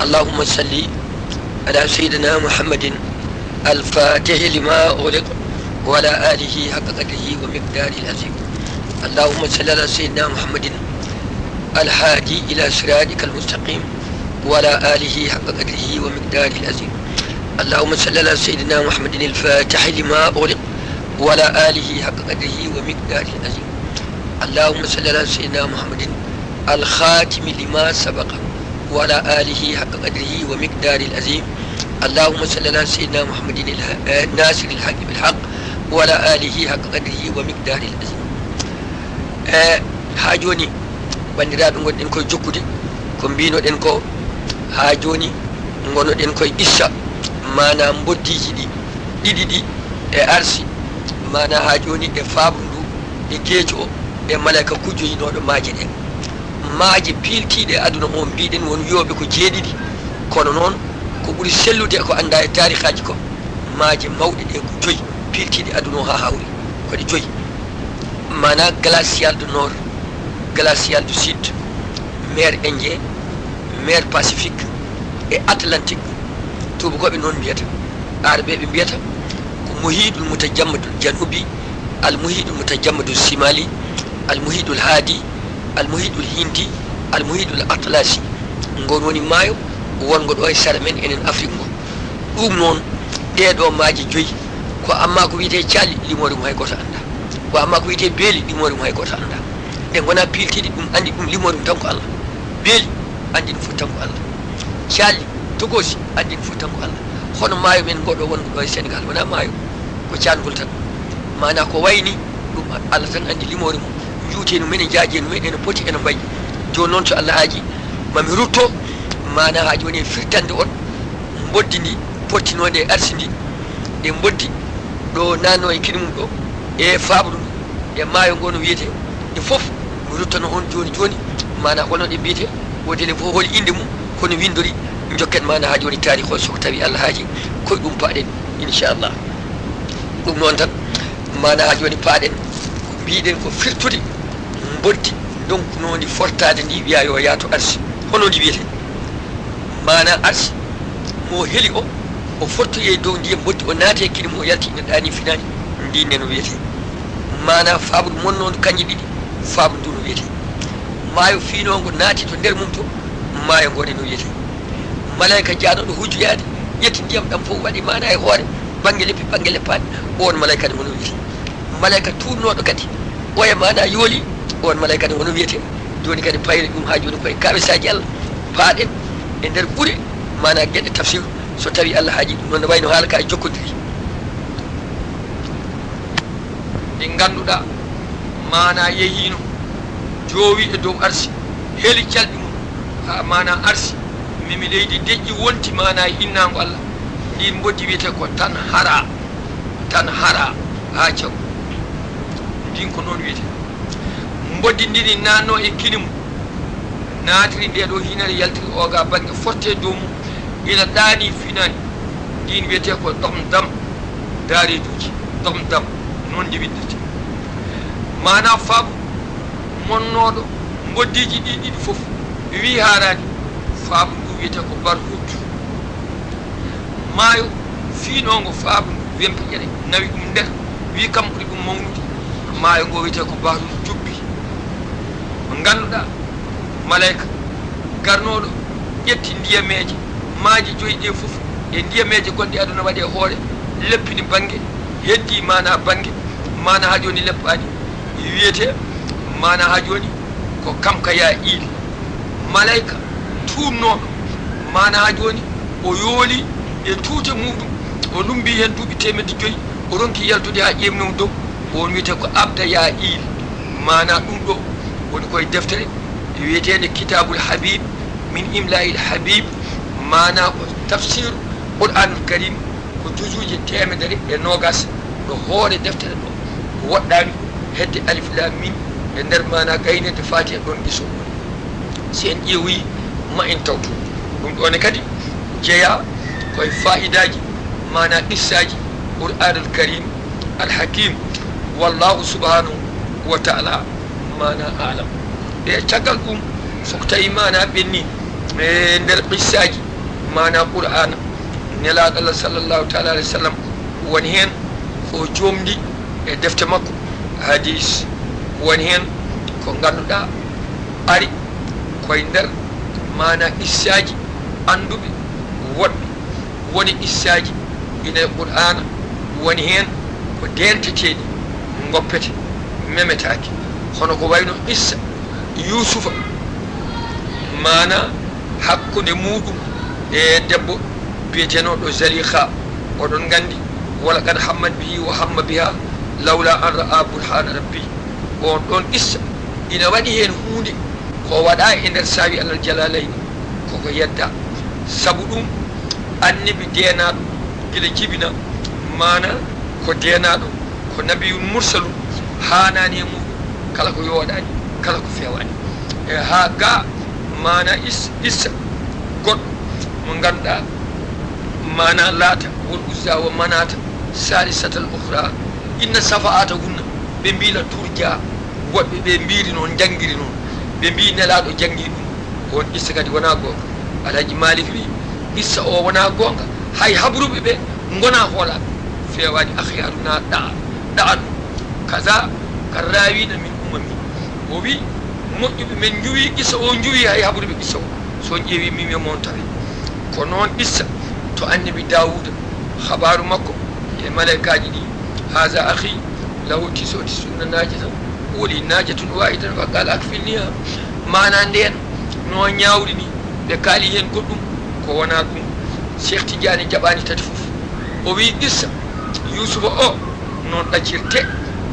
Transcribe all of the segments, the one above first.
اللهم صل على سيدنا محمد الفاتح لما أغلق وعلى آله حق قدره ومقداره العظيم. اللهم صل على سيدنا محمد الهادي إلى صراطك المستقيم وعلى آله حق قدره ومقداره العظيم. اللهم صل على سيدنا محمد الفاتح لما أغلق وعلى آله حق قدره ومقداره العظيم. اللهم صل على سيدنا محمد الخاتم لما سبق وعلى آله حق قدره ومقداره العظيم. اللهم صل على سيدنا محمد الناصر الحق بالحق وعلى آله حق قدره ومقداره العظيم. ha joni bandiraɓe gonɗen koye jokkude ko mbinoɗen ko ha joni gonoɗen koye issa mana boddiji ɗiɗi ɗi e arsi mana ha joni e faabu ndu e geejo o e malaika kujoyinoɗo maaje ɗen maaje piltiɗe aduna o mbiɗen won wiyoɓe ko jeeɗiɗi kono noon ko ɓuuri sellude ko anda e tarihaji ko maaje mawɗe ɗe ko joyi piltiɗe aduna o ha hawri koɗe joyi mana glacial du nord, glacial du sud, mer Indien, mer Pacifique et Atlantique. Tout beaucoup de non biata. Arabe biata. Muhid al-Mutajammid al-Janubi, al-Muhid al-Mutajammid al-Simali, al-Muhid al-Hadi, al-Muhid al-Hindi, al-Muhid al-Atlasi. Ngononi mayo won godo ay sarmen enen Afrique mo. Dum non dedo maaji joyi ko amma ko wiite ciali limori mo hay goto anda. Ko amma ko wiyete beeli limori hay goto anda e gona piltiɗi ɗum andi ɗum limori tan ko Allah beeli andi ɗum fof tan ko Allah calli togosi andi ɗum fof tan ko Allah hono maayo men goɗo wongo ɗo e Sénégal wona maayo ko cangol tan mana ko wayni ɗum Allah tan andi limori mum juuteno men e jaajeno meɗen poti ene mbayi joni noon so Allah haaji mami rutto mana ha joni e firtande on boddi ndi pottinode e arsi ndi ɗe boddi ɗo nanno e kini mum ɗo e fabru e maayo ngono wiyete e fof mi ruttano on joni joni mana hono ɗe mbiyete wodele fof holi inde mum kono windori jokken mana ha joni tarikh o soko tawi Allah haaji koye ɗum paaɗen inchallah ɗum noon tan mana ha joni paaɗen ko mbiɗen ko firtude boddi donc nodi fortade ndi wiya yo yaato arsi hono ndi wiyete mana arsi mo heeli o fortoye dow ndiyam boddi o naate kini mo yalti ina ɗani finani ndinne no wiyete mana faabudu mon noon kanƴe ɗiɗi faabudu no wiyete maayo fiinongo naati to nder mum to maayo ngone no wiyete malaika jaaɗoɗo hujjoyade ƴetti ndiyam ɗam fof waɗi mana e hoore banggue leppi banggue leppaɗe on malaika ne hono wiyete malaika tunnoɗo kadi oya mana yooli on malaika ne hono wiyete joni kadi payre ɗum ha joni koye kawesaji Allah paaɗen e nder ɓuure mana gueɗe tafsir so tawi Allah haaji ɗum noon ne wayno haala ka e jokkodiri ɗi ganduɗa mana yehino joowi e dow arsi heeli calɗi mum ha mana arsi mimi leydi deƴƴi wonti mana e innago Allah ndin boddi wiyete ko tan hara ha caw ndin ko noon wiyete boddi ndini nanno e kini mum naatiri nde ɗo hinare yaltiri oga banggue forte dow mum ina ɗaani finani ndin wiyete ko ɗom dam daareduji ɗom dam noon ndi windete mana faabu monnoɗo boddiji ɗiɗi fof wi harani faabu ndu wiyete ko bar huddu maayo fiinongo faabu ndu wempe ƴeɗe nawi ɗum nder wi kam ɓuri ɗum mawnude maayo ngo wiyete ko bahru jubbi mo ganduɗa malaika garnoɗo ƴetti ndiyameje maaji joyi ɗe fof e ndiyameje gonɗe aduna waɗe hoore leppini banggue heddi mana banggue mana ha joni leppani wiyete mana ha joni ko kamka ya iili malaika tunnoɗo mana ha joni o yooli e tuute muɗum o lumbi hen duuɓi temedde joyyi o ronki yaltude ha ƴemnum dow on wiyete ko abda ya iili mana ɗum ɗo woni koye deftere wiyetede kitabul habib min imlail habib mana ko tafsir qur'anul karim ko juzuji temedere e nogas ɗo hoore deftere ɗo ko woɗɗani hedde alif lam mim e nder mana gaynede fatiha ɗon ɓiso si en ƴeewi ma en tawtu ɗum ɗone kadi jeeya koye fa'idaji mana qissaji qur'anul karim alhakim wallahu subhanahu wa ta'ala mana alam e caggal ɗum soko tawi mana ɓenni e nder qissaji mana qur'ana nelaɗo allah sallllahu taala alayhi wa sallam woni hen o jomdi e defte makko hadis woni hen ko ganduɗa ari koye nder mana issaji anduɓe woɗɓe woni issaji ina qur'ana woni hen ko denteteɗi goppete memetaki hono ko wayno issa yusufa mana hakkude muɗum e debbo biyetenoɗo zaliha oɗon gandi wala kad hammat bihi wa hamma biha lawla an ra'a burhana rabbi on ɗon issa ina waɗi hen hunde ko waɗa e nder sawi allah jalalayni koko yedda saabu ɗum annabi denaɗo guila jibina mana ko denaɗo ko nabiyul mursalu hanani e muɗum kala ko yoɗani kala ko fewani e ha ga mana issa goɗɗo mo ganduɗa mana laata wol uzza wa manata salisatal ukhra inna safa'ata hunna ɓe mbila turja woɓɓe ɓe mbiri noon jangguiri noon ɓe mbi nelaɗo janggi ɗum on issa kadi wona gonga alaji malik wi issa o wona gonga hay habruɓe ɓe gona hoolaɓe fewani akhyaru na ɗa'a ɗum kaza ka rawina min umami o wi moƴƴuɓe men juwi issa o juwi hay habruɓe issa o so ƴeewi mimi mon tawi ko noon issa to annabi dawuda habaru makko e malaikaji ɗi haza akhi lahu tisuna najatan woli najatun wahidan fa qala akfilniha mana nden no ñawri ni ɓe kaali hen goɗɗum ko wona ɗum cheikh tidiane jaɓani tati fof o wi issa yusufa o noon ɗaccirte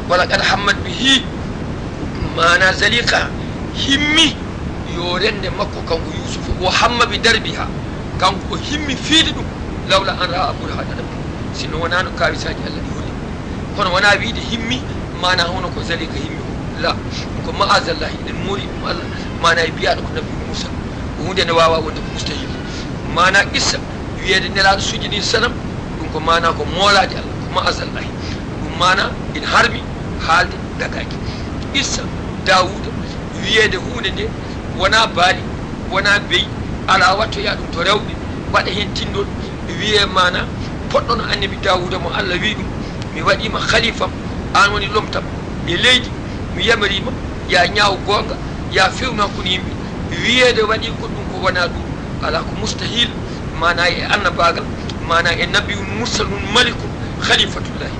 wala kad hammat bihi mana zalika himmi yo rende makko kanko yusufa o hamma bi darbiha kanko o himmi fiide ɗum lawla an ra'a burhana rabbi sino wonano kawisaji allah ɗi holli kono wona wiide himmi mana hono ko zalika himmi la ko ma'azallahi eɗen moori ɗum allah mana e biyaɗo ko nabi moussa ko hunde nde wawa wonde ko mustahil mana issa wiyede nelaɗo sujudi sanam ɗum ko mana ko moolade allah ko ma'azallahi ɗum mana ina harmi haalde dagaki issa dawuda wiyede hunde nde wona baali wona beyi ala wattoya ɗum to rewɓe waɗa hen tindol wiye mana poɗɗon annabi dawuda mo allah wi ɗum mi waɗima khalifam an woni lomtam e leydi mi yamarima ya ñaaw gonga ya fewnu hakkude yimɓe wiyede waɗi ko ɗum ko wona ɗum ala ko mustahil mana e annabagal mana e nabiyun mursalun malikun khalifatullahi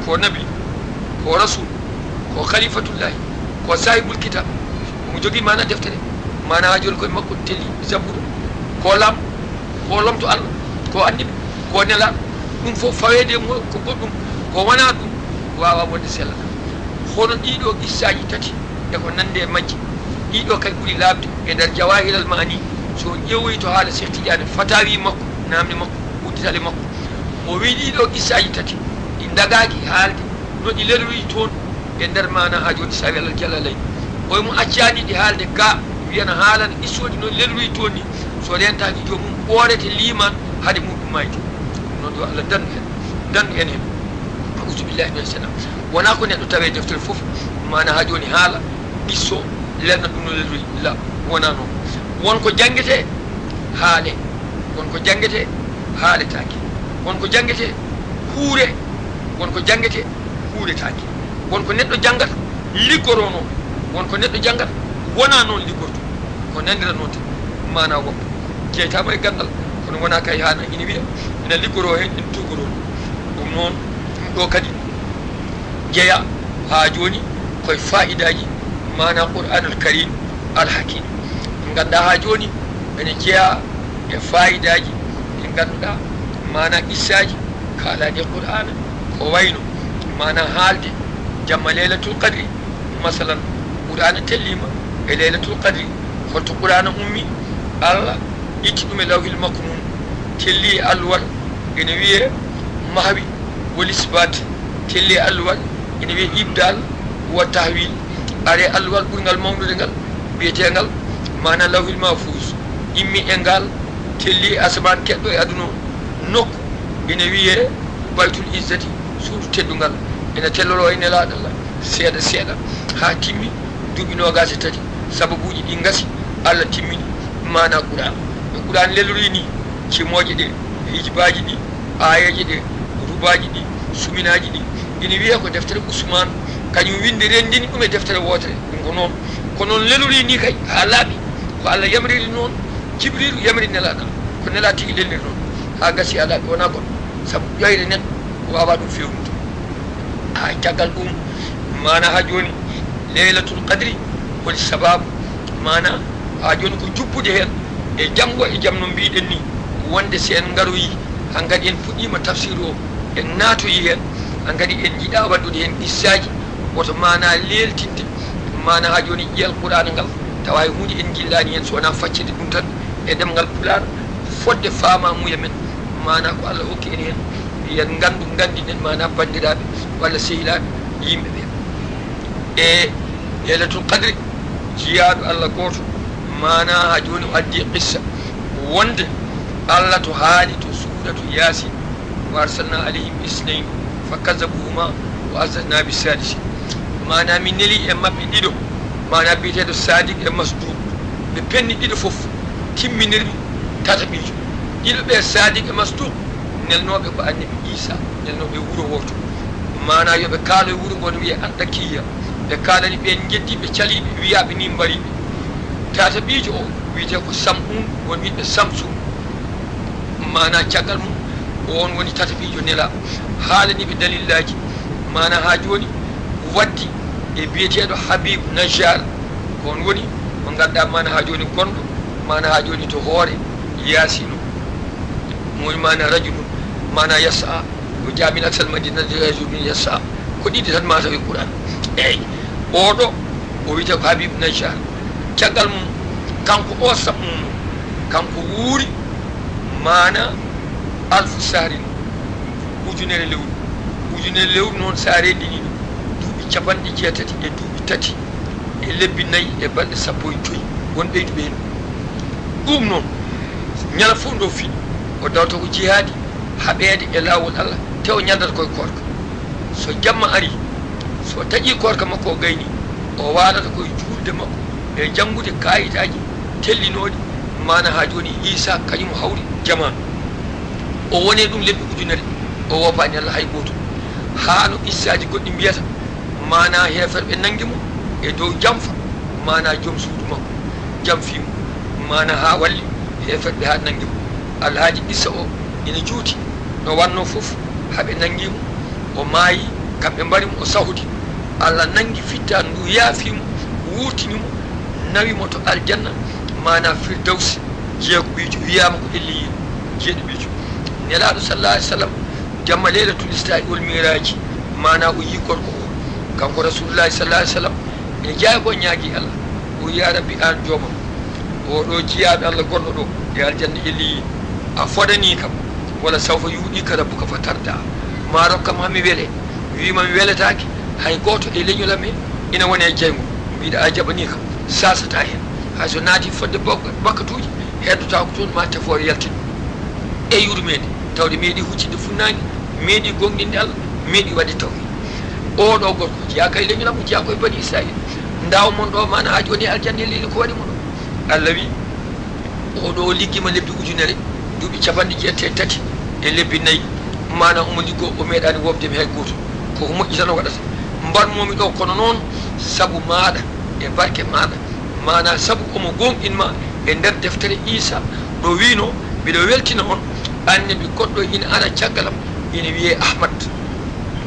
ko nabi ko rasul ko khalifatullahi ko sahibul kitab mo jogui mana deftere mana ha joni koye makko telli zaburo ko lam ko lomto allah ko annabi ko nelaɗo ɗum fof fawede mo ko goɗɗum ko wona ɗum wawa wonde sellata hono ɗiɗo qissaji tati e ko nande e majji ɗiɗo kay ɓuuri labde e nder jawahilal mani so ƴeewoyi to haala cheikh tidiane fatawi makko namde makko udditale makko o wi ɗiɗo qissaji tati ɗi dagaki haalde no ɗi lelori toon e nder mana ha joni sawi allah jalalay oymo accani ɗi haalde ga wiyana haalana qissoji no lelori toon ni so rentaki jomum ɓoorete liman haade muɗum mayde noon yo allah dandu en hen auzubillahi min salam wona ko neɗɗo tawe deftere fof mana ha joni haala qisso lelna ɗum no lelori la wona noon wonko jangguete haale wonko jangguete haaletake wonko jangguete huure wonko jangguete huuretake wonko neɗɗo janggata liggoro noon wonko neɗɗo janggata wona noon liggorto ko nandira noon tan mana woppa jeytama e gandal kono wona kay hana ina wiya ina liggoro hen ina tugoro ɗum noon ɗum ɗo kadi jeeya ha joni koye fa'idaji mana qur'anul karim alhakim ganda ha joni ene jeeya e fa'idaji ɗi ganduɗa mana qissaji kalaɗi e qur'ana ko wayno mana haalde jamma laylatul qadri masalan qur'ana tellima e laylatul qadri holto qur'ana ummi allah itti ɗum e lawhil maknun telli e alluwal ene wiye mahwi wol isbat telli e alluwal ene wiye ibdal wa tahwil are alluwal ɓurgal mawnude ngal biyetegal mana lawhil mahfus immi e ngal telli e asaman keɗɗo e aduna nokku ene wiye baytul izzati suudu teddungal ene telloro e nelaɗo allah seeɗa seeɗa ha timmi duuɓi nogase tati sababuji ɗi gasi allah timmini mana qur'an e qur'an lelori ni cimoje ɗe hijibaji ɗi ayaji ɗe rubaji ɗi suminaji ɗi ina wiya ko deftere Usman kañum winde rendini ɗum e deftere wotere ɗum ko noon ko noon lelori ni kay ha laaɓi ko Allah yamriri noon Jibrilu yamri nelaɗo ko nela tigi lelnir noon ha gasi a laaɓi wona goɗɗo saabu ƴoyre neɗɗo wawa ɗum fewnude ha caggal ɗum mana ha joni leylatul qadri woni sababu mana ha joni ko juppude hen e janggo e jam no mbiɗen ni wonde si en garoyi han kadi en puɗɗima tafsir o en naatoyi hen han kadi en jiiɗa waddude hen qissaji woto mana leltinde mana ha joni ƴiyal qur'ana ngal tawa hunde en jillani hen so wona faccide ɗum tan e ɗemgal pular fodde fama muya men mana ko Allah hokki en hen yen gandu gandinen mana bandiraɓe walla sehilaɓe yimɓeɓe e leylatul qadri jiyaɗo Allah goto mana ha joni o addi qissa wonde Allah to haali to suratu yasin wa arsalna alayhim isnayn fa kazabuhuma wa azazna bisadisi mana min neli e mabɓe ɗiɗo mana biyeteɗo sadiq e masduk ɓe penni ɗiɗo foof timminirɓe tataɓijo ɗiɗo ɓe sadiq e masduk nelnoɓe ko annabi Isa nelnoɓe wuuro woto mana yoɓe kaalo e wuuro ngono wiye Antakiya ɓe kalani ɓen jeddiɓe caliɓe wiyaɓe ni mbariɓe tataɓijo o wiyete ko Sam'un won wiɓe Samsun mana caggal mum on woni tataɓijo nela haalaniɓe dalillaji mana ha joni waddi e biyeteɗo Habib Najjar on woni mo ganduɗa mana ha joni gonɗo mana ha joni to hoore Yasino woni mana rajulun mana yasa o jamin aksal madinati rajulun yasa ko ɗiɗi tan ma tawi Qur'an eyyi oɗo o wiyete ko Habib Najjar caggal mum kanko o Sam'un kanko wuuri mana alfu sahrin ujunere lewru noon sa reɗiniɗo duuɓi capanɗe jeetati e duuɓi tati e lebbi nayyi e balɗe sappo e joyyi won ɓeyduɓe hen ɗum noon ñala fof ndo fiɗi o dawta ko jihaadi haɓeede e laawol Allah tew ñandata koye korka so jamma ari so taƴi korka makko o gayni o waalata koye juulde makko e janngude kayitaji tellinoɗi mana ha joni Isa kañum hawri jamanu o wone ɗum lebbi ujunere o wopani Allah hay goto haano issaji goɗɗi mbiyata mana heferɓe nanguimo e dow jamfa mana joom suudu makko jamfimo mana ha walli heferɓe ha nanguimo alhaji issa o ina juuti no wanno foof haaɓe nanguimo o maayi kamɓe mbarimo o sahudi Allah nangi fitta ndu yaafimo wurtinimo nawimo to aljanna mana firdawsi jeego ɓiijo wiyama ko elliyi jeeɗo ɓiijo nelaɗo sallallahu alih w sallam jamma leylatul istai wal miraji mana o yi gorko o kanko rasulullahi sallallahu alih w sallam ene jaago ñaagui Allah o ya rabbi an joomam oɗo jiyaɓe Allah gonɗo ɗo e aljanna elliyi a fodani kam walla sawfa yuuɗika rabbuka fa tarda ma rokkam hami weele wima mi weletake hay goto e leñolam he ina wone jeygo mbiɗa a jaɓani kam sasata hen hay so naati fodde bakkatuji heddota ko toon ma tefore yaltin e yurmede tawde meeɗi huccidde funnangue meeɗi gonɗinde Allah meeɗi waɗde tawhi oɗo gorko jeeya kay leñolam o jeeya koye bani Israil ndaw mon ɗo mana ha joni aljanna leli ko waɗi mo ɗo Allah wi oɗo liggima lebbi ujunere duuɓi capanɗe jeetati e lebbi nayyi mana omo liggo o meeɗani wobdemi hay goto koko moƴƴi tan o waɗata mbarmomi ɗo kono noon saabu maɗa e barke maɗa mana saabu omo gonɗinma e nder deftere Isa ɗo wino mbiɗo weltina on annabi goɗɗo ina ara caggalam ina wiye Ahmad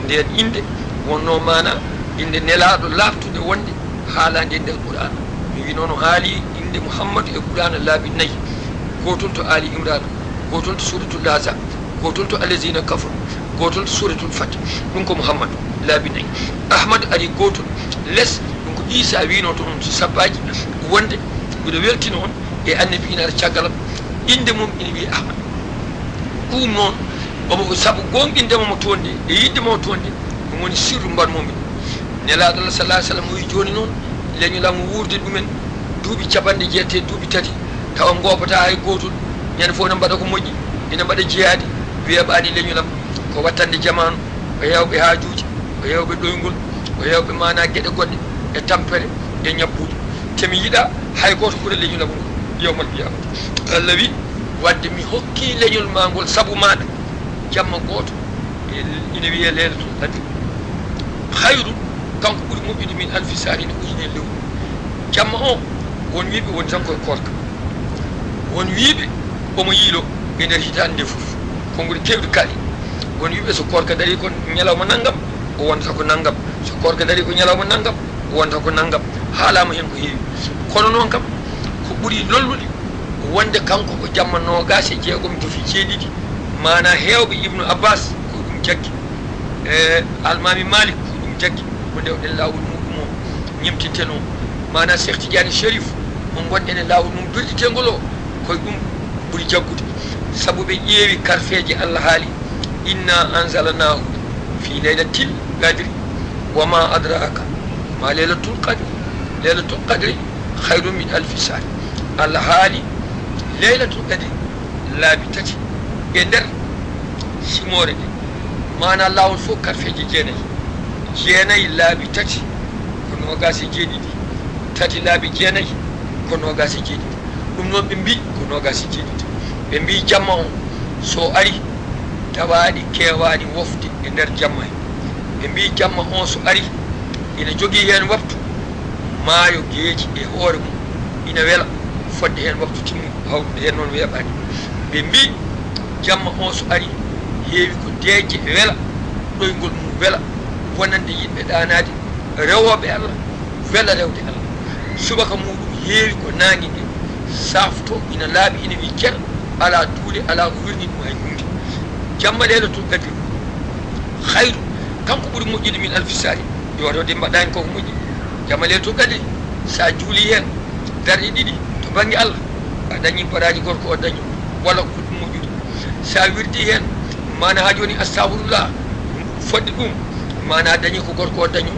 nden inde wonno mana inde nelaɗo laftude wonde haalande nder Qur'an mi wi noon haali inde Muhammadu e Qur'ana laabi nayyi gotol to Ali Imran gotol to suratul Ahzab gotol to allazina kafaru gotol to suratul Fath ɗum ko Muhammadu laabi nayyi Ahmadu ari gotol less ɗum ko Isa wino to on so sabbaji wonde mbiɗo weltina on e annabi ina ara caggalam inde mum ina wiye Ahmad ɗum noon omo saabu gonɗindemo mo toon e yiddemo mo toon ɗum woni sirru mbarmomi nelaɗo Allah sallallahu alih w sallam o wi joni noon leñolam wurde ɗumen duuɓi capanɗe jeetati duuɓi tati tawa gopata hay gotol ñande fof ne mbaɗa ko moƴƴi ina mbaɗa jeeyade wiya ɓaɗi leñolam ko wattande jamanu o hewɓe haajuji o hewɓe ɗoygol o hewɓe mana gueɗe goɗɗe e tampere e ñabbude temi yiiɗa hay goto ɓuura leñolam ngol yewmal qiyamata Allah wi wadde mi hokki leñol ma ngol sabu maɗa jamma goto ina wiye leylatul qadri hayru kanko ɓuuri moƴƴude min alfi sari ne ujune lewru jamma o won wiɓe woni tan koye korka won wiɓe omo yiilo e nder hitande nde fof konngol kewɗi kaali won wiɓe so korka dari ko ñalawma naggam o wonta ko naggam so korka dari ko ñalawma naggam o wonta ko naggam haalama hen ko heewi kono noon kam ko ɓuuri lollude wonde kanko ko jamma nogas e jeegom jofi jeeɗiɗi mana hewɓe ibnu abbas ko ɗum jaggi almami malik ko ɗum jaggi ko ndewɗen lawol muɗum o ñemtinten o mana cheikh tidiane sharif mo gonɗen e lawol mum durɗitengol o koye ɗum ɓuuri jaggude saabu ɓe ƴeewi karfeje allah haali inna anzalnahu fi laylatil qadri wa ma adraka ma laylatul qadri hayrum min alfi sahr allah haali laylatul qadri laabi tati e nder simore nde mana lawol fof karfeje jeenayyi laabi tati ko nogas e jeeɗiɗi tati laabi jeenayyi ko nogas e jeeɗiɗi ɗum noon ɓe mbi ko nogas e jeeɗiɗi ɓe mbi jamma on so ari tawaɗi kewani wofde e nder jamma he ɓe mbi jamma on so ari ina jogui hen waptu maayo geeji e hoore mum ina weela fodde hen waptu timmu hawɗude hen noon weeɓani ɓe mbi jamma on so ari heewi ko deeje e weela ɗoygol mum weela wonande yimɓe ɗanade rewoɓe allah weela rewde allah subaka muɗum heewi ko nangue ngue safto ina laaɓi ina wi ceer ala duuɗe ala ko wirni ɗum hay hunde jamma laylatul qadri hayru kanko ɓuuri moƴƴude min alfi sari yotode mbaɗani koko moƴƴi jamma laylatul qadri sa juuli hen darɗe ɗiɗi to banggue allah a dañi baraji gorko o daño walla ko ɗum moƴƴude sa wirdi hen mana ha joni astahfirullah fodde ɗum mana a dañi ko gorko o daño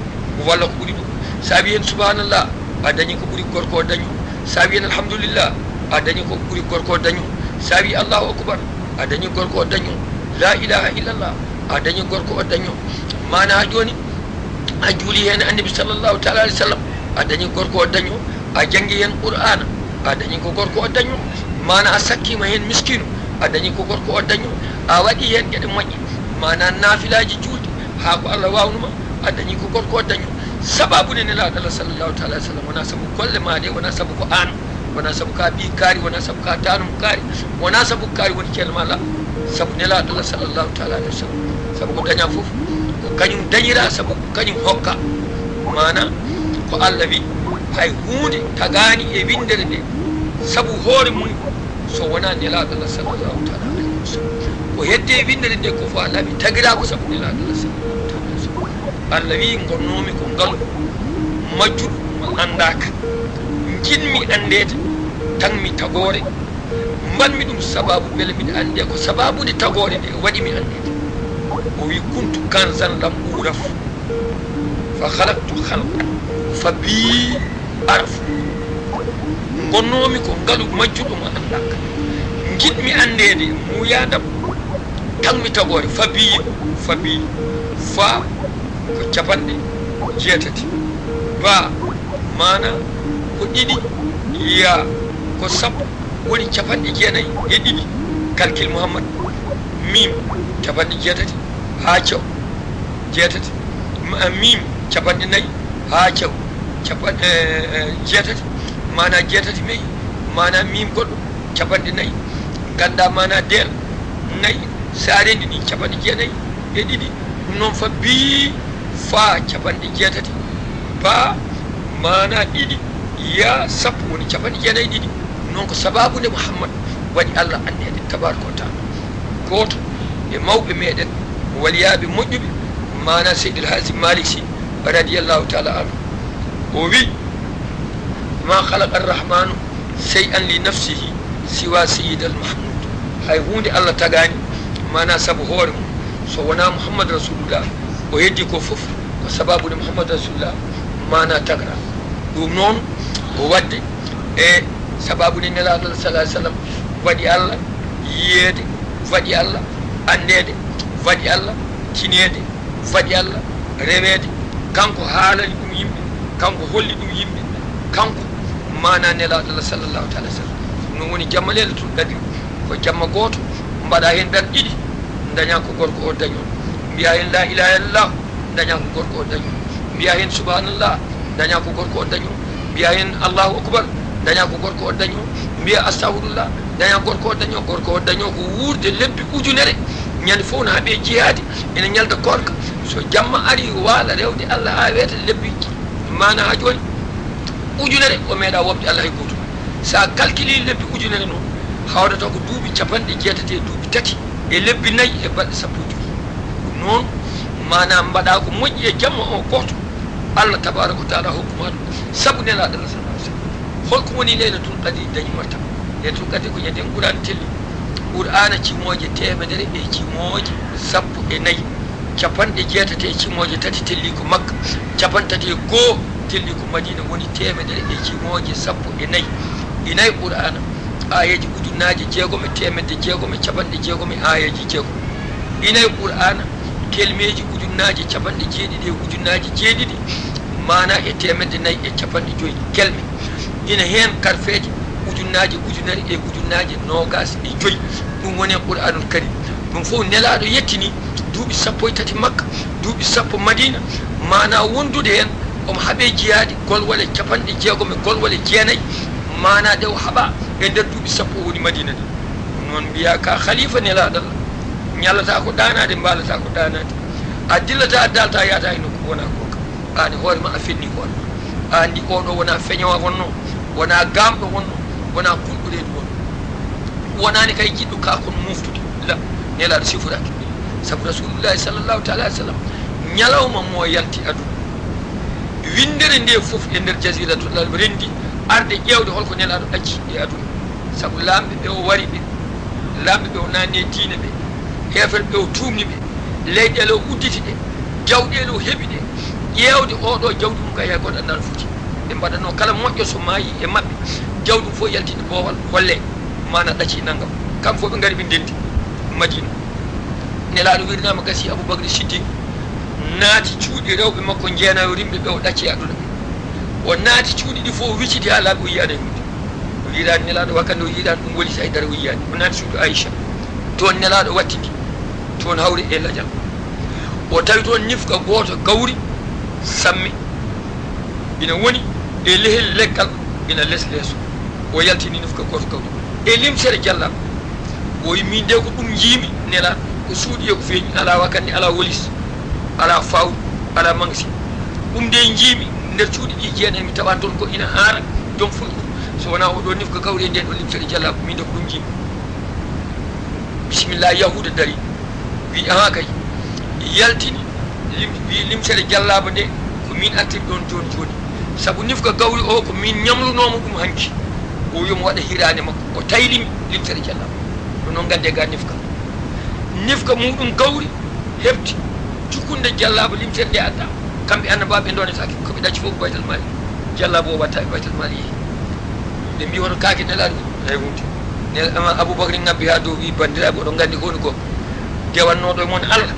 walla ko ɓuuri ɗum sa wi hen subhanallah a dañi ko ɓuuri gorko o daño sa wi hen alhamdulillah a dañi ko ɓuuri gorko o daño sa wi allahu akbar a dañi gorko o daño la ilaha illallah a dañi gorko o daño mana ha joni a juuli hen annabi sallllahu taala alih w sallam a dañi gorko o daño a janggi hen qur'ana a dañi ko gorko o daño mana a sakkima hen miskinu a dañi ko gorko o daño a waɗi hen gueɗe moƴƴe mana nafilaji julde ha ko allah wawnuma a dañi ko gorko o daño sababude nelaɗo allah sallllahu taala alih w sallam wona saabu golle ma de wona saabu ko an wona saabu ka ɓi kaari wona saabu ka tanum kaari wona saabu kaari woni ceerno la saabu nelaɗo allah sallllahu taala alih w sallam saabu ko daña foof ko kañum dañira saabu kañum hokka mana ko allah wi hay hunde tagani e windere nde saabu hoore mum so wona nelaɗo allah sallllahu taala alayhi wa sallam ko hedde e windere nde ko fo allah wi tagira ko saabu nelaɗo allah sallllahu taala alayhi wa sallam allah wi gonnomi ko ngalu majjuɗo mo andaka jinmi andede tan mi tagore mbanmi ɗum sababu beele mbiɗa ande ko sababude tagore nde waɗimi andede o wi kuntu kanzan lam uraf fa halaktu halqa fa bi arafu gonnomi ko ngalu majjuɗo mo andaka jiɗmi andede muyadam tan mi tagore fa bi fa ko capanɗe jeetati ba mana ko ɗiɗi ya ko sappo woni capanɗe jeenayyi e ɗiɗi calcul mouhammad mim capanɗe jeetati ha caw jeetati mim capanɗe nayyi ha caw capanɗe jeetati mana jeetati mayi mana mim goɗɗo capanɗe nayyi ganda mana del nayyi sa rendi ɗi capanɗe jeenayyi e ɗiɗi ɗum noon fa bi fa capanɗe jeetati ba mana ɗiɗi ya sappo woni capanɗe jeenayyi ɗiɗi noon ko sababude mouhammad waɗi allah andede tabaraka wa taala goto e mawɓe meɗen waliyaɓe moƴƴuɓe mana seydil hasim malik sy radiallahu taala anhu o wi ma khalaqa arrahmanu sey an li nafsihi siwa seyid al mahmoud hay hunde allah tagani mana saabu hoore mum so wona mouhammad rasulullah o heddi ko foof ko sababude mouhammad rasulullah mana tagra ɗum noon o wadde e sababude nelaɗo allah sallah alih sallam waɗi allah yiyede waɗi allah andede waɗi allah tinede waɗi allah rewede kanko haalani ɗum yimɓe kanko holli ɗum yimɓe kanko mana nelaɗo allah sallllahu taala sallam ɗum woni jamma laylatul qadri ko jamma goto mbaɗa hen dar ɗiɗi daña ko gorko o dañon mbiya hen la ilaha illallah daña ko gorko o dañon mbiya hen subhanallah daña ko gorko o dañon mbiya hen allahu akbar daña ko gorko o dañon mbiya astahfirullah daña gorko o daño ko wurde lebbi ujunere ñande fof no haaɓe jihadi ene ñalda korka so jamma ari waala rewde allah ha wiyata lebbi mana ha joni ujunere o meeɗa wobde allah hay goto sa calculi lebbi ujunere noon hawdata ko duuɓi capanɗe jeetati e duuɓi tati e lebbi nayyi e balɗe sappo e joyi ɗum noon mana mbaɗa ko moƴƴi e jamma o goto allah tabaraka wa taala hokkuma ɗum saabu nelaɗo allah sallah sallam holko woni leylatul qadri dañi martaba leylatul qadri ko ñanden qur'an telli qur'ana cimoje temedere e cimoje sappo e nayyi capanɗe jeetati e cimoje tati telli ko makka capantati e goho telli ko madina woni temedere e cimoje sappo e nayyi inayi qur'ana ayeji ujunnaje jeegom e temedde jeegom e capanɗe jeegom e ayeji jeegom inayi qur'ana kelmeji ujunnaje capanɗe jeeɗiɗi e ujunnaje jeeɗiɗi mana e temedde nayyi e capanɗe joyyi kelme ina hen karfeje ujunnaje ujunere e ujunnaje nogas e joyyi ɗum woni qur'anul karim ɗum fof nelaɗo yettini duuɓi sappo e tati makka duuɓi sappo madina mana wondude hen omo haaɓe jiyade golwale capanɗe jeegom e golwale jeenayyi mana ɗe o haaɓa e nder duuɓi sappo woni madina de noon mbiya ka khalifa nelaɗo allah ñallata ko ɗanade mbalata ko ɗanade a dillata a dalta yata e nokku wona goka an hoorema a fenni ko Allah andi oɗo wona feñowa wonno wona gamɗo wonno wona kulɗo reedu wonno wonani kay jiɗɗo ka kon muftude la nelaɗo sifuraki saabu rasulullahi sallllahu taala alih w sallam ñalawma mo yalti aduna windere nde foof e nder jasiratul arab rendi arde ƴewde holko nelaɗo ɗacci e aduna saabu lamɓe ɓe o wari ɓe lamɓe ɓe o nanni e diine ɓe hefere ɓe o tumni ɓe leyɗele o udditi ɗe jawɗele o heeɓi ɗe ƴewde oɗo jawdi mum kay hay goto andano foti ɓe mbaɗatno kala moƴƴo so maayi e mabɓe jawdi mum fof yaltinde boowal holle mana ɗacci naggam kamɓe fof ɓe gaari ɓe ndendi madina nelaɗo wirinama gasi aboubacry siddiq naati cuuɗi rewɓe makko jeenayo rimɓe ɓe o ɗacci e aduna ɓe o naati cuuɗi ɗi fof o wicciti ha laaɓi o yiyani e hunde o yirani nelaɗo wakkande o yirani ɗum woli so haydara o yiyani o naati suudu aicha toon nelaɗo wattidi toon hawri e ladial o tawi toon nifka goto gawri sammi ina woni e lehel leggal ina less leeso o yaltini nifka goto gawri e limsere jallaɓe o wi min de ko ɗum jiimi nelaɗo ko suuɗi e ko feeñi ala wakkande ala wolis ala fawru ala mangsi ɗum de jiimi nder cuuɗi ɗi jeenayi mi tawan toon ko ina haara joom fulko so wona oɗo nifka gawri e nden ɗo limsere jallaɓe min de ko ɗum jiimi bisimillah yahuda dari wi aha kay yaltini wi limsere jallaɓe nde ko min artiri ɗon joni joni saabu nifka gawri o ko min ñamlunomo ɗum hanki o yomo waɗa hirane makko o taylimi limsere jallaɓe ɗum noon gande ga nifka muɗum gawri hefti cukkunde jallaɓe limsere nde adda kamɓe annabaɓe donetake koɓe ɗacci fof ko baytal mali jallaɓe o watta e baytal mali yeehi ɓe mbi hono kaake nelaɗo hay hunde aboubacry ngabbi ha dow wi bandiraɓe oɗon gandi honi ko dewannoɗo e moon allah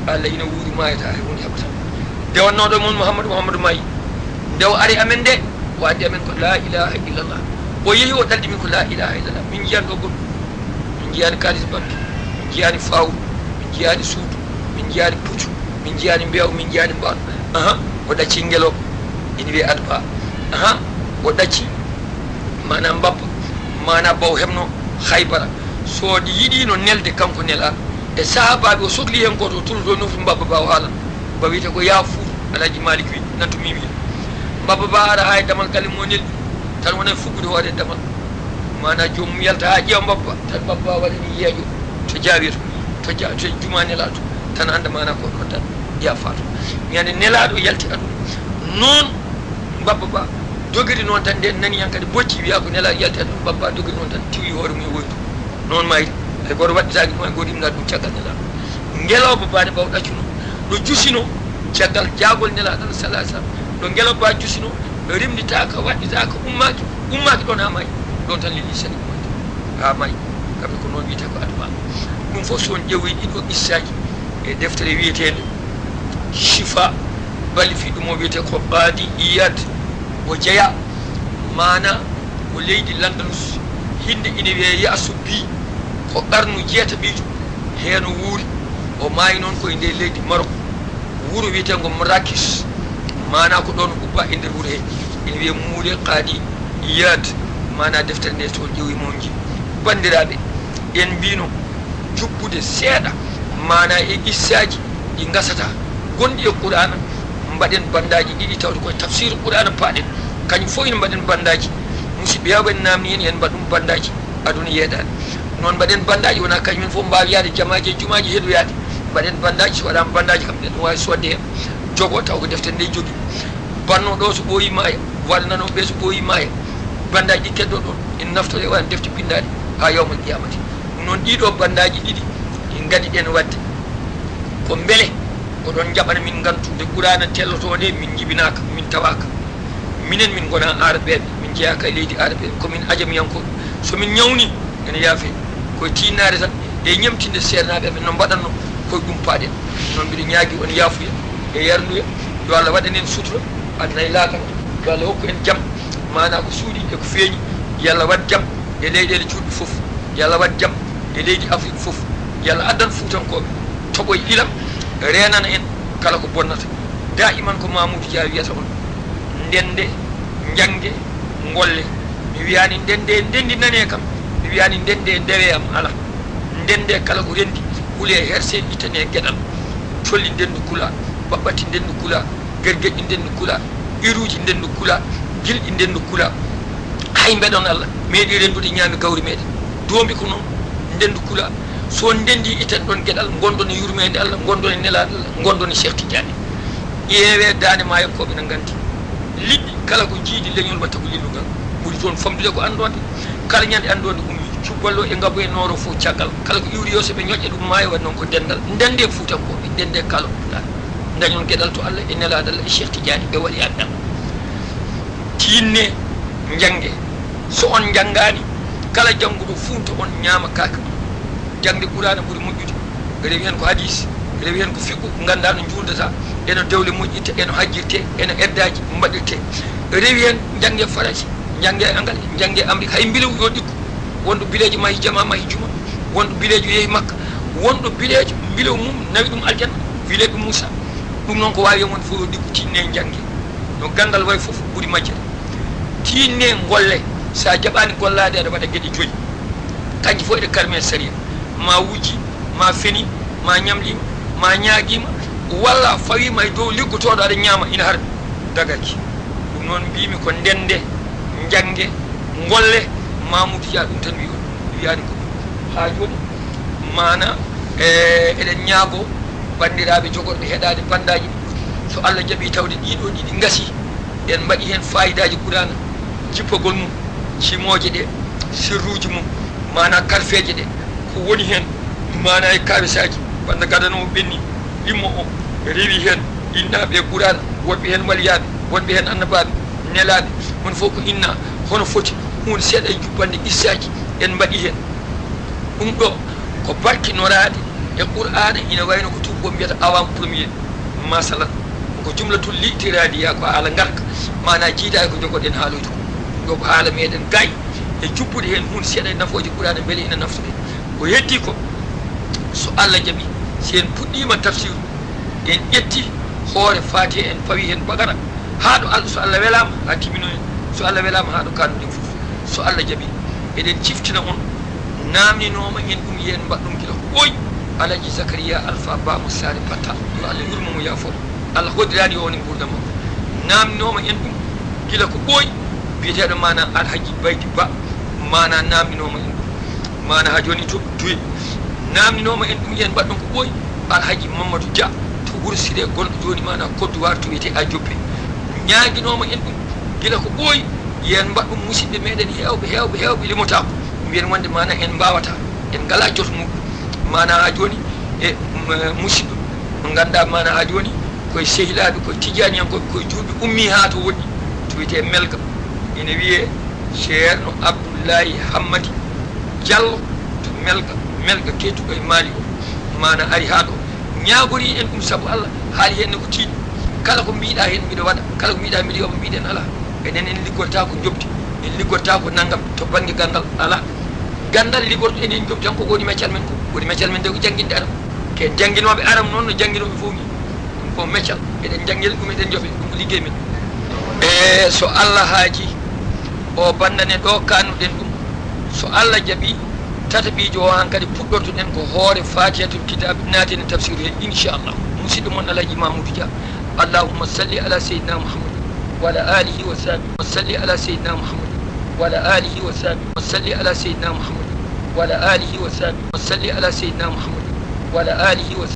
allah ina wuuri mayata hay hunde heɓata dewannoɗo e moon mouhamadou mayi nde o ari amen nde o addi amen ko la ilaha illallah o yeehi o ɗalɗi min ko la ilaha illallah min jiyani ɗo goɗɗum min jiyani kalis bantu min jiyani fawru min jiyani suudu min jiyani puccu min jiyani mbeew min jiyani mbaɗo aha o ɗacci ngeloɓe ina wiye adba aha o ɗacci mana mbabba mana baw heɓno haybara so yiɗino nelde kanko nelaɗo e sahabaɓe o sohli hen goto o tolto noftu mbabba ba o haala ba wiyete ko yafuur alaji malik wi nantumi wiya mbabba ba ara ha e damal galle mo nelɗi tan wona fuggude hoore e damal mana jomum yalta ha ƴeewa mbabba tan mbabba waɗani yeeƴo to jawir to juma nelaɗo tan anda mana ko ɗon tan ya faatu ñande nelaɗo yalti aduna noon mbabba ba dogiri noon tan nden nani han kadi bocci wiya ko nelaɗo yalti aduna mbabba dogiri noon tan tiwi hoore mum e woytu noon mayri hay goto waɗɗitaki ɗum hay goto imnade ɗum caggal nelaɗo ngelawba bade baw ɗaccuno ɗo jusino caggal jagol nelaɗo allah salah sallam ɗo ngelawba jusino ɗo rimditaka waɗɗitaka ummaki ɗon ha mayi ɗon tan leli sani ummaki ha mayi kamɓe ko noon wiyete ko adama ɗum fof son ƴeewi ɗiɗo qissaji e deftere wiyetede chifa bali fi ɗum o wiyete ko ɓaadi iyad o jeeya mana ko leydi l'Andalus hinde ina wiye yasu bi ko ɓarnu jeeta ɓiijo heno wuuri o maayi noon koye nde leydi Maroc wuro wiyetengo Marrakech mana ko ɗon ubba e nder wuro he ene wiye muule qaadi yaad mana deftere nde to ƴewi mo ji bandiraɓe en mbino jubbude seeɗa mana e qissaji ɗi gasata gonɗi e qur'ana mbaɗen bandaji ɗiɗi tawde koye tafsir qur'ana paaɗen kañum fof ene mbaɗen bandaji musidɓe yawɓe namni hen yen mbaɗum bandaji aduna yeeɗani noon mbaɗen bandaji wona kañumen fof mbawi yaade jamaji e jumaji heɗoyade mbaɗen bandaji so waɗama bandaji kam ɗum wawi sodde hen jogo taw ko deftere nde jogui bannoɗo so ɓooyi maaya waɗananoɓe so ɓooyi maaya bandaji ɗi keddo ɗon en naftore waɗa defte bindade ha yawmal qiyamati noon ɗiɗo bandaji ɗiɗi ɗi gadi ɗen wadde ko beele oɗon jaɓana min gantude qur'ana telloto nde min jibinaka min tawaka minen min gona araɓeɓe min jeeyaka e leydi araɓeɓe komin ajamiyankoɓe somin ñawni ene yaafe koye tinnade tan e ñamtinde sernaɓe amen no mbaɗanno koye ɗum paaɗen noon mbiɗo ñaagui on yaafuya e yarduya yo Allah waɗan en sutura annayi laakal yo Allah hokku en jaam mana ko suuɗi e ko feeñi yo Allah wat jaam e leyɗele juɗɗe foof yo Allah wat jaam e leydi Afrique foof yo Allah addan fuutankoɓe toɓoye ilam renana en kala ko bonnata daiman ko Mamoudou Dia wiyata on ndende jange golle mi wiyani ndende ndendi nane kam mi wiyani ndende ndewe am ala ndende kala ko rendi huule herse itane gueɗal colli ndendu kula baɓɓatti ndendu kula gergeƴƴi ndendu kula iruji ndendu kula gilɗi ndendu kula hay mbeɗon Allah meeɗi rendude ñaami gawri meɗen dombi ko noon ndendu kula so ndendi iten ɗon gueɗal gondon e yurmede Allah gondon e nelaɗo Allah gondon e Cheikh Tidiane ƴeewe dande ma yakkoɓe no gandi liɗɗi kala ko jiidi leñol watta ko lillugal ɓuri toon famdude ko andode kala ñande andode ummi cubballo e ngabo e nooro fof caggal kala ko iwri yo so ɓe ñoƴƴe ɗum maayo waɗi noon ko dendal ndende fuutankoɓe ndende kala ɗa dañon gueɗal to Allah e nelaɗo Allah e Cheikh Tidiane ɓe waɗi aɗɗam tinne jange so on janggani kala jannguɗo funta on ñaama kaka jangde qur'ana ɓuuri moƴƴude rewi hen ko hadis rewi hen ko fiqu ganda no juldata eno dewle moƴƴirte eno hajjirte eno eddaji mbaɗirte rewi hen jange Faraji jange angal jange Amérique hay bilew yo ɗikku wonɗo bileji mahi jama mahi juma wonɗo bileji yeehi Makka wonɗo bileji bilew mum nawi ɗum aljanna bileɓe Moussa ɗum noon ko wawi won fof yo ɗikku tinne jange no gandal way foof ɓuuri majjere tinne golle sa jaɓani gollade aɗa waɗa gueɗe joyyi kanƴi fof eɗe karme saria ma wujji ma feni ma ñamlima ma ñaaguima walla fawima e dow liggotoɗo aɗa ñaama ina harmi dagaki ɗum noon mbimi ko ndende jange golle Mamoudou Dia ɗum tan wi on wiyani ko ha joni mana eɗen ñaago bandiraɓe jogorɓe heɗade bandaji so Allah jaaɓi tawde ɗiɗo ɗiɗi gasi en mbaɗi hen fayidaji qur'ana jippogol mum cimoje ɗe sirruji mum mana karfeje ɗe ko woni hen mana e kawisaji banda gadanomo ɓenni ɗimmo o rewi hen innaɓe qur'ana wonɓe hen waliyaɓe wonɓe hen annabaɓe nelaɓe won fof ko inna hono foti hunde seeɗa e jubbande qissaji en mbaɗi hen ɗum ɗo ko barkinorade e qur'ana ina wayno ko tubbo mbiyata avant premier masalan ko jumlatul litiradiya ko haala garka mana jiida ko jogoɗen haaloyde ko ɗo ko haala meɗen gayi e jubbude hen hunde seeɗa e nafoje qur'ana beele ina naftude ko heddi ko so Allah jaaɓi si en puɗɗima tafsiru en ƴetti hoore faati en fawi hen bagara haɗo Allah so Allah welama ha timino en so Allah welama haɗo kanduɗen fof so Allah jaaɓi eɗen ciftina on namninoma en ɗum yen mbaɗɗum gila ɓooyi Alaji Zakaria Alpha Bamo Sare Pata yo Allah yurmomo yafomo Allah hoddirani o woni gurdam makko namninoma en ɗum gila ko ɓooyi biyeteɗo mana Alhaji Baydi Ba mana namninoma en ɗum mana ha joni to duwe namninoma en ɗum yen mbaɗɗum ko ɓooyi Alhaji Mamadou Dia to Wuro Siré gonɗo joni mana Côte d'Ivoire to wiyete a Joppe ñaguinoma en ɗum gila ko ɓooyi yen mbaɗɗum musidɓe meɗen hewɓe limotako mbiyen wonde mana en mbawata en ngala joto muɗum mana ha joni e musidɗo mo ganduɗa mana ha joni koye sehilaɓe koye tidianiyankoɓe koye julɓe ummi ha to woɗɗi to wiyete Melka ene wiye ceerno Abdoullahi Hammadi Diallo to Melka kettuɗo e Mali o mana ari ha ɗo ñagori en ɗum saabu Allah haali henne ko tiiɗi kala ko mbiɗa hen mbiɗa waɗa kala ko mbiɗa mbiɗa yoɓa mbiɗen ala enen en liggorta ko jobdi en liggorta ko naggam to banggue gandal ala gandal ligorto enen jom tan ko woni meccal men ko woni meccal men de ko janginde aram ke janginoɓe aram noon no janginoɓe fof ni ɗum ko meccal eɗen jangel ɗum eɗen jofe ɗum ko liggey men e so Allah haaji o bandane ɗo kannuɗen ɗum so Allah jaaɓi tataɓijo o han kadi puɗɗortoɗen ko hoore fatihatul kitab naatene tafsir he inchallah musidɗo mon alaji mamoudou dia allahumma salli ala seydina mouhammad wa ala alihi wa sahbihi wa salli ala seydina mouhammad wa ala alihi wa sahbihi wa salli ala seydina mouhammad wa ala alihi wa sahbihi wa salli ala seydina mouhammad wa ala alihi wa